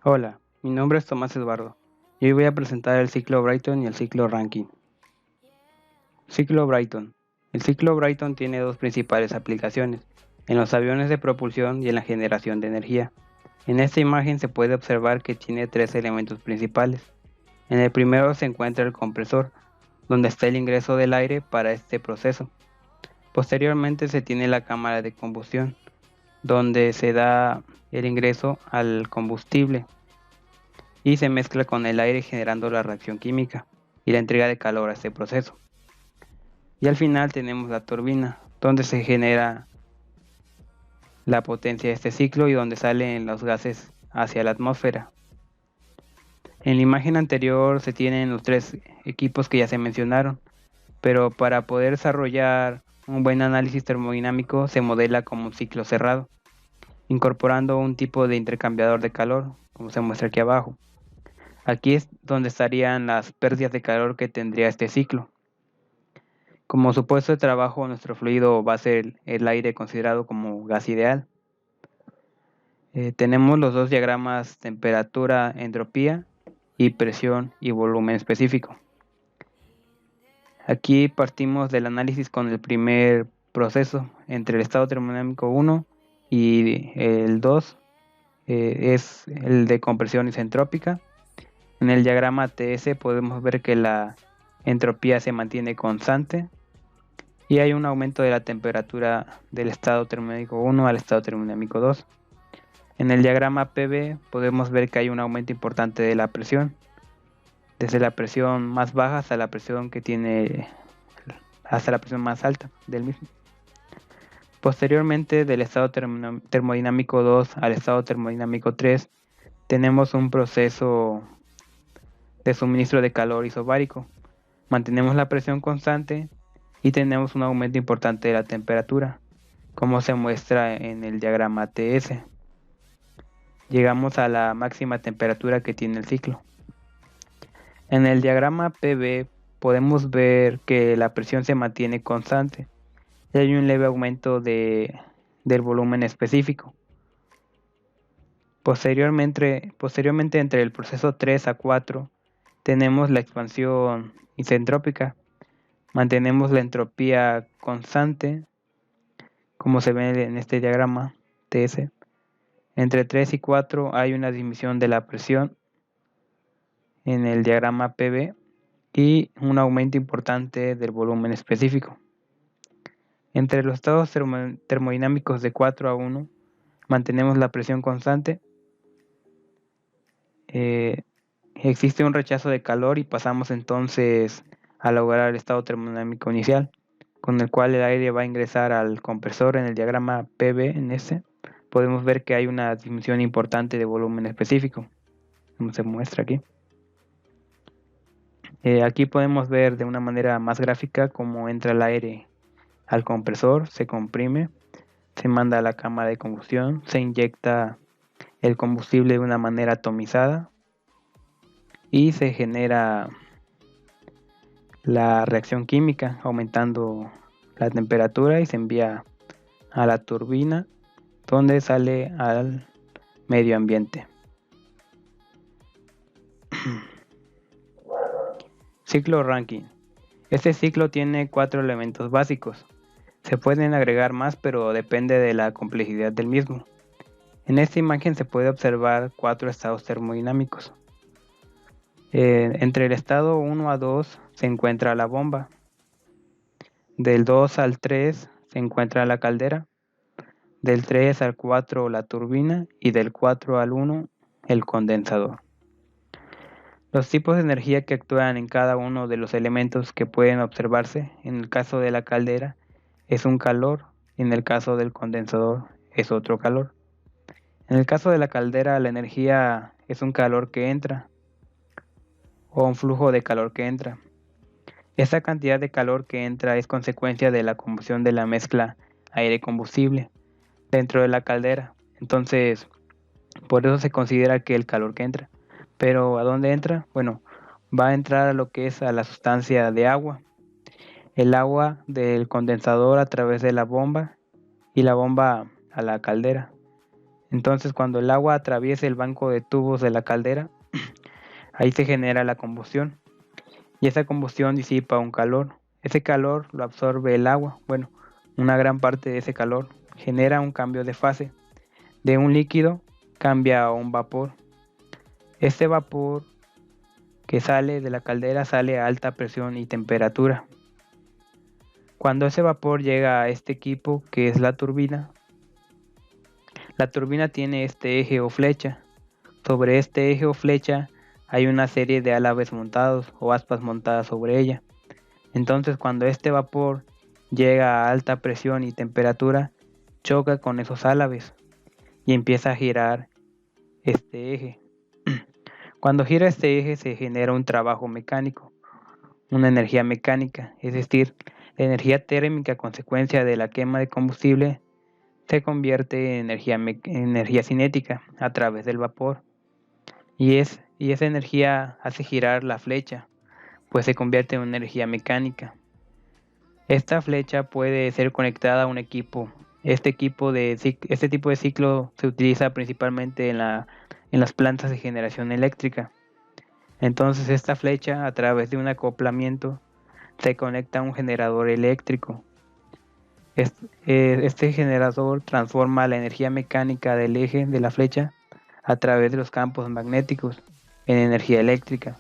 Hola, mi nombre es Tomás Eduardo y hoy voy a presentar el ciclo Brayton y el ciclo Rankine. Ciclo Brayton. El ciclo Brayton tiene dos principales aplicaciones, en los aviones de propulsión y en la generación de energía. En esta imagen se puede observar que tiene tres elementos principales. En el primero se encuentra el compresor, donde está el ingreso del aire para este proceso. Posteriormente se tiene la cámara de combustión, donde se da el ingreso al combustible y se mezcla con el aire generando la reacción química y la entrega de calor a este proceso. Y al final tenemos la turbina, donde se genera la potencia de este ciclo y donde salen los gases hacia la atmósfera. En la imagen anterior se tienen los tres equipos que ya se mencionaron, pero para poder desarrollar un buen análisis termodinámico se modela como un ciclo cerrado, incorporando un tipo de intercambiador de calor, como se muestra aquí abajo. Aquí es donde estarían las pérdidas de calor que tendría este ciclo. Como su puesto de trabajo, nuestro fluido va a ser el aire considerado como gas ideal. Tenemos los dos diagramas temperatura, entropía y presión y volumen específico. Aquí partimos del análisis con el primer proceso entre el estado termodinámico 1 y el 2, es el de compresión isentrópica. En el diagrama TS podemos ver que la entropía se mantiene constante y hay un aumento de la temperatura del estado termodinámico 1 al estado termodinámico 2. En el diagrama PV podemos ver que hay un aumento importante de la presión, desde la presión más baja hasta la presión hasta la presión más alta del mismo. Posteriormente, del estado termodinámico 2 al estado termodinámico 3, tenemos un proceso de suministro de calor isobárico. Mantenemos la presión constante y tenemos un aumento importante de la temperatura, como se muestra en el diagrama TS. Llegamos a la máxima temperatura que tiene el ciclo. En el diagrama PV podemos ver que la presión se mantiene constante y hay un leve aumento del volumen específico. Posteriormente, entre el proceso 3 a 4, tenemos la expansión isentrópica. Mantenemos la entropía constante, como se ve en este diagrama TS. Entre 3 y 4 hay una disminución de la presión en el diagrama PV y un aumento importante del volumen específico. Entre los estados termodinámicos de 4 a 1 mantenemos la presión constante. Existe un rechazo de calor y pasamos entonces a lograr el estado termodinámico inicial, con el cual el aire va a ingresar al compresor. En el diagrama PV, en este, podemos ver que hay una disminución importante de volumen específico, como se muestra aquí. Aquí podemos ver de una manera más gráfica cómo entra el aire al compresor, se comprime, se manda a la cámara de combustión, se inyecta el combustible de una manera atomizada y se genera la reacción química aumentando la temperatura y se envía a la turbina donde sale al medio ambiente. Ciclo Rankine. Este ciclo tiene 4 elementos básicos. Se pueden agregar más, pero depende de la complejidad del mismo. En esta imagen se puede observar 4 estados termodinámicos. Entre el estado 1 a 2 se encuentra la bomba. Del 2 al 3 se encuentra la caldera. Del 3 al 4 la turbina y del 4 al 1 el condensador. Los tipos de energía que actúan en cada uno de los elementos que pueden observarse, en el caso de la caldera es un calor y en el caso del condensador es otro calor. En el caso de la caldera la energía es un calor que entra o un flujo de calor que entra. Esta cantidad de calor que entra es consecuencia de la combustión de la mezcla aire-combustible dentro de la caldera. Entonces, por eso se considera que el calor que entra. Pero ¿a dónde entra? Bueno, va a entrar a lo que es a la sustancia de agua. El agua del condensador a través de la bomba y la bomba a la caldera. Entonces cuando el agua atraviesa el banco de tubos de la caldera, ahí se genera la combustión y esa combustión disipa un calor. Ese calor lo absorbe el agua. Bueno, una gran parte de ese calor genera un cambio de fase. De un líquido cambia a un vapor. Este vapor que sale de la caldera sale a alta presión y temperatura. Cuando ese vapor llega a este equipo que es la turbina tiene este eje o flecha. Sobre este eje o flecha hay una serie de álabes montados o aspas montadas sobre ella. Entonces cuando este vapor llega a alta presión y temperatura, choca con esos álabes y empieza a girar este eje. Cuando gira este eje se genera un trabajo mecánico, una energía mecánica, es decir, la energía térmica a consecuencia de la quema de combustible se convierte en energía cinética a través del vapor y esa energía hace girar la flecha, pues se convierte en energía mecánica. Esta flecha puede ser conectada a un equipo. Este tipo de ciclo se utiliza principalmente en las plantas de generación eléctrica. Entonces esta flecha, a través de un acoplamiento, se conecta a un generador eléctrico. Este generador transforma la energía mecánica del eje de la flecha a través de los campos magnéticos en energía eléctrica.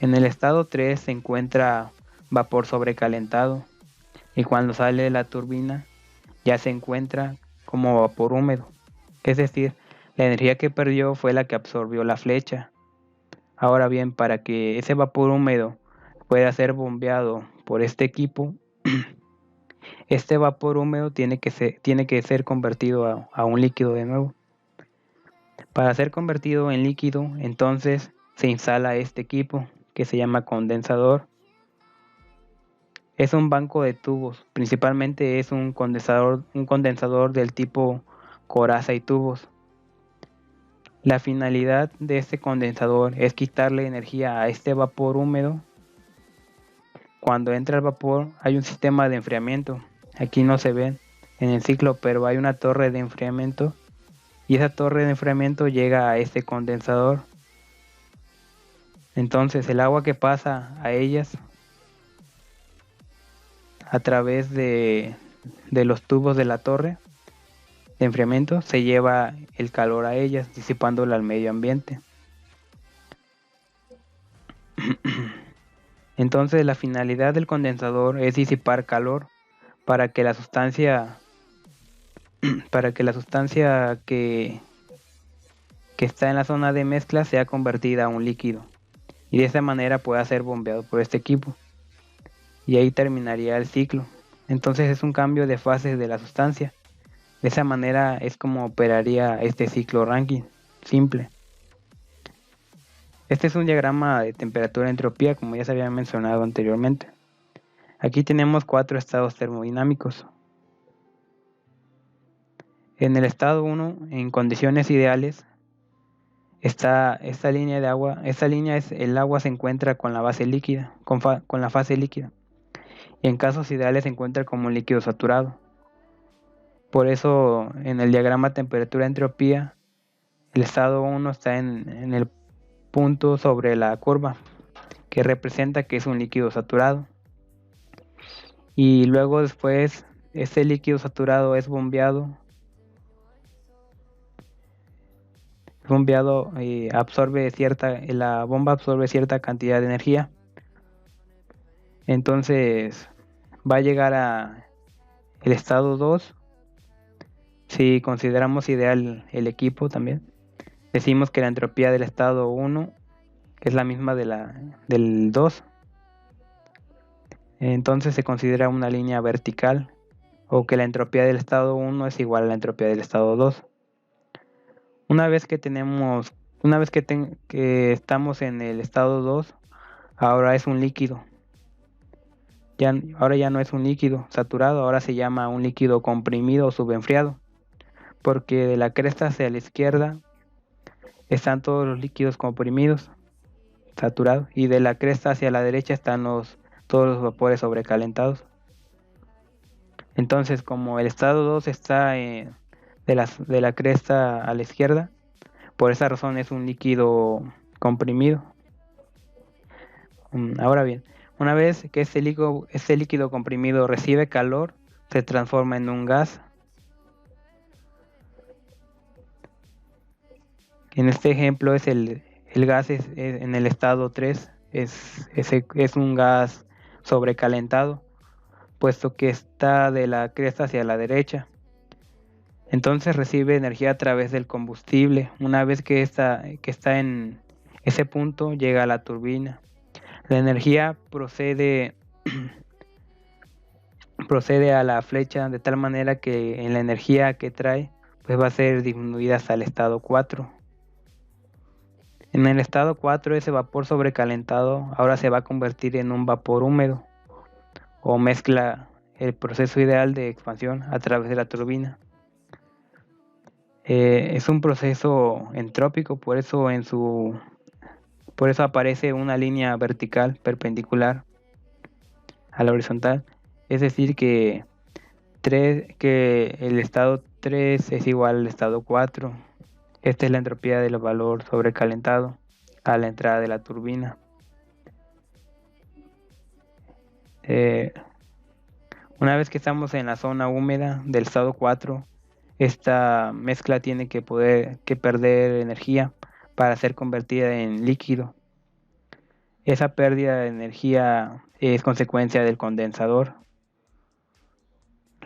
En el estado 3 se encuentra vapor sobrecalentado y cuando sale de la turbina ya se encuentra como vapor húmedo, es decir, la energía que perdió fue la que absorbió la flecha. Ahora bien, para que ese vapor húmedo pueda ser bombeado por este equipo, este vapor húmedo tiene que ser convertido a un líquido de nuevo. Para ser convertido en líquido, entonces se instala este equipo que se llama condensador. Es un banco de tubos, principalmente es un condensador del tipo coraza y tubos. La finalidad de este condensador es quitarle energía a este vapor húmedo. Cuando entra el vapor hay un sistema de enfriamiento. Aquí no se ve en el ciclo, pero hay una torre de enfriamiento y esa torre de enfriamiento llega a este condensador. Entonces el agua que pasa a ellas a través de los tubos de la torre de enfriamiento se lleva el calor a ellas, disipándolo al medio ambiente. Entonces la finalidad del condensador es disipar calor para que la sustancia que está en la zona de mezcla sea convertida a un líquido y de esa manera pueda ser bombeado por este equipo y ahí terminaría el ciclo. Entonces es un cambio de fases de la sustancia. De esa manera es como operaría este ciclo Rankine simple. Este es un diagrama de temperatura entropía, como ya se había mencionado anteriormente. Aquí tenemos 4 estados termodinámicos. En el estado 1, en condiciones ideales, está esta línea de agua. Esta línea es el agua se encuentra con la base líquida, con la fase líquida. Y en casos ideales se encuentra como un líquido saturado. Por eso en el diagrama temperatura-entropía, el estado 1 está en el punto sobre la curva, que representa que es un líquido saturado. Y luego después este líquido saturado es bombeado la bomba absorbe cierta cantidad de energía. Entonces va a llegar a el estado 2. Si consideramos ideal el equipo también, decimos que la entropía del estado 1 es la misma del 2. Entonces se considera una línea vertical, o que la entropía del estado 1 es igual a la entropía del estado 2. Una vez que estamos en el estado 2, ahora es un líquido. Ahora ya no es un líquido saturado, ahora se llama un líquido comprimido o subenfriado, porque de la cresta hacia la izquierda están todos los líquidos comprimidos, saturados, y de la cresta hacia la derecha están todos los vapores sobrecalentados. Entonces, como el estado 2 está de la cresta a la izquierda. Por esa razón es un líquido comprimido. Ahora bien, una vez que este líquido comprimido recibe calor, se transforma en un gas. En este ejemplo el gas en el estado 3 es un gas sobrecalentado, puesto que está de la cresta hacia la derecha. Entonces recibe energía a través del combustible. Una vez que está en ese punto, llega a la turbina. La energía procede a la flecha de tal manera que en la energía que trae pues va a ser disminuida hasta el estado 4. En el estado 4 ese vapor sobrecalentado ahora se va a convertir en un vapor húmedo o mezcla el proceso ideal de expansión a través de la turbina. Es un proceso entrópico, por eso aparece una línea vertical perpendicular a la horizontal. Es decir que el estado 3 es igual al estado 4. Esta es la entropía del valor sobrecalentado a la entrada de la turbina. Una vez que estamos en la zona húmeda del estado 4, esta mezcla tiene que perder energía para ser convertida en líquido. Esa pérdida de energía es consecuencia del condensador.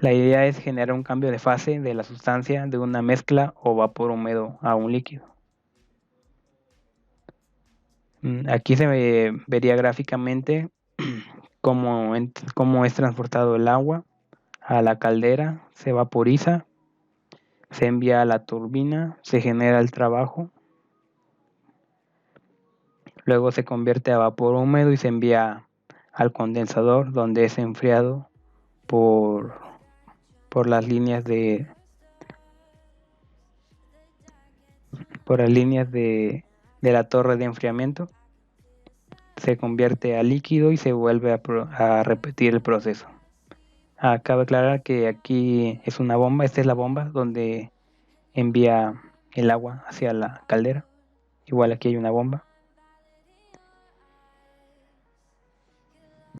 La idea es generar un cambio de fase de la sustancia de una mezcla o vapor húmedo a un líquido. Aquí se vería gráficamente cómo es transportado el agua a la caldera, se vaporiza, se envía a la turbina, se genera el trabajo, luego se convierte a vapor húmedo y se envía al condensador, donde es enfriado por las líneas de la torre de enfriamiento. Se convierte a líquido y se vuelve a repetir el proceso. Cabe aclarar que aquí es una bomba, esta es la bomba donde envía el agua hacia la caldera. Igual aquí hay una bomba.